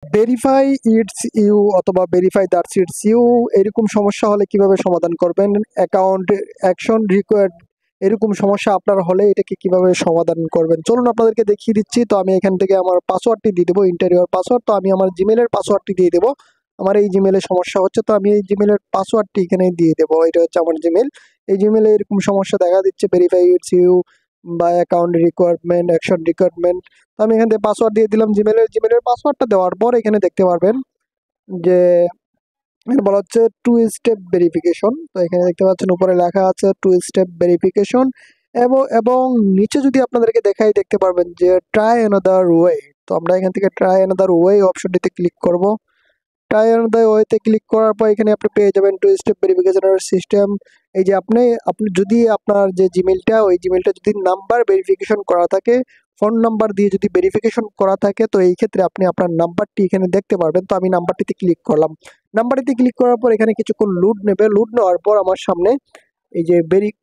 Verify it's you অথবা verify that's it's you এরকম সমস্যা হলে কিভাবে সমাধান করবেন, অ্যাকাউন্ট অ্যাকশন রিকোয়ার্ড এরকম সমস্যা আপনার হলে এটাকে কিভাবে সমাধান করবেন চলুন আপনাদেরকে দেখিয়ে দিচ্ছি। তো আমি এখান থেকে আমার পাসওয়ার্ডটি দিয়ে দেবো, ইন্টারিয়র পাসওয়ার্ড। তো আমি আমার জিমেলের পাসওয়ার্ডটি দিয়ে দেবো। আমার এই জিমেলে সমস্যা হচ্ছে, তো আমি এই জিমেলের পাসওয়ার্ডটি এখানে দিয়ে দেবো। এটা হচ্ছে আমার জিমেল। এই জিমেলে এরকম সমস্যা দেখা দিচ্ছে, ভেরিফাই ইটস ইউ বা অ্যাকাউন্ট রিকোয়ারমেন্ট অ্যাকশন রিকোয়ারমেন্ট। তো আমি এখান থেকে পাসওয়ার্ড দিয়ে দিলাম জিমেলের পাসওয়ার্ডটা দেওয়ার পর এখানে দেখতে পারবেন যে এখানে বলা হচ্ছে টু স্টেপ ভেরিফিকেশন। তো এখানে দেখতে পাচ্ছেন উপরে লেখা আছে টু স্টেপ ভেরিফিকেশন, এবং নিচে যদি আপনাদেরকে দেখাই দেখতে পারবেন যে ট্রাই অ্যানাদার ওয়ে। তো আমরা এখান থেকে ট্রাই অ্যানাদার ওয়ে অপশনটিতে ক্লিক করব। ট্রাই অ্যানাদার ওয়েতে ক্লিক করার পর এখানে আপনি পেয়ে যাবেন টু স্টেপ ভেরিফিকেশনের সিস্টেম। এই যে আপনি আপনি যদি আপনার যে জিমেলটা ওই জিমেলটা যদি নাম্বার ভেরিফিকেশন করা থাকে, ফোন নাম্বার দিয়ে যদি ভেরিফিকেশন করা থাকে, তো এই ক্ষেত্রে আপনি আপনার নাম্বারটি এখানে দেখতে পারবেন। তো আমি নাম্বারটিতে ক্লিক করলাম। নাম্বারটিতে ক্লিক করার পর এখানে কিছুক্ষণ লোড নেবে। লোড নেওয়ার পর আমার সামনে এই যে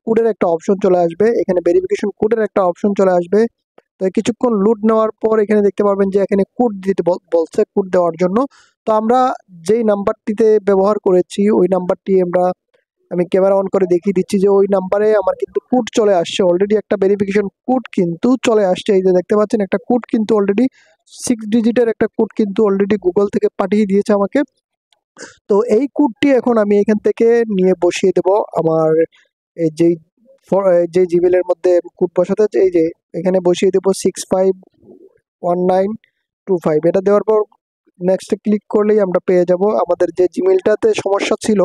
কোডের একটা অপশন চলে আসবে, এখানে ভেরিফিকেশন কোডের একটা অপশন চলে আসবে। তো কিছুক্ষণ লোড নেওয়ার পর এখানে দেখতে পারবেন যে এখানে কোড দিতে বলছে, কোড দেওয়ার জন্য। তো আমরা যেই নাম্বারটিতে ব্যবহার করেছি ওই নাম্বারটি আমি ক্যামেরা অন করে দেখিয়ে দিচ্ছি যে ওই নাম্বারে আমার কিন্তু কোড চলে আসছে, অলরেডি একটা ভেরিফিকেশন কোড কিন্তু চলে আসছে। এই যে দেখতে পাচ্ছেন একটা কোড কিন্তু অলরেডি 6 ডিজিটের একটা কোড কিন্তু অলরেডি গুগল থেকে পাঠিয়ে দিয়েছে আমাকে। তো এই কোডটি এখন আমি এখান থেকে নিয়ে বসিয়ে দেব আমার এই যে জিমেলের মধ্যে কোড বসাতে হচ্ছে, এই যে এখানে বসিয়ে দেবো 651925। এটা দেওয়ার পর নেক্সটে ক্লিক করলেই আমরা পেয়ে যাব আমাদের যে জিমেলটাতে সমস্যা ছিল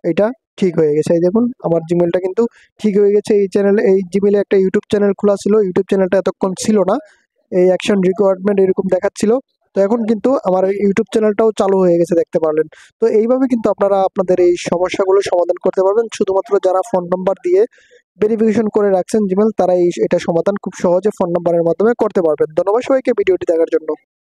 এটা ঠিক হয়ে গেছে। এই দেখুন আমার জিমেলটা কিন্তু ঠিক হয়ে গেছে। এই জিমেলে একটা ইউটিউব চ্যানেল খোলা ছিল, ইউটিউব চ্যানেলটা এতক্ষণ ছিল না, এই অ্যাকশন রিকোয়ারমেন্ট এরকম দেখাচ্ছিল। তো এখন কিন্তু আমার ইউটিউব চ্যানেলটাও চালু হয়ে গেছে দেখতে পারলেন। তো এইভাবে কিন্তু আপনারা আপনাদের এই সমস্যাগুলো সমাধান করতে পারবেন। শুধুমাত্র যারা ফোন নাম্বার দিয়ে ভেরিফিকেশন করে রাখছেন জিমেল, তারা এটা সমাধান খুব সহজে ফোন নাম্বারের মাধ্যমে করতে পারবেন। ধন্যবাদ সবাইকে ভিডিওটি দেখার জন্য।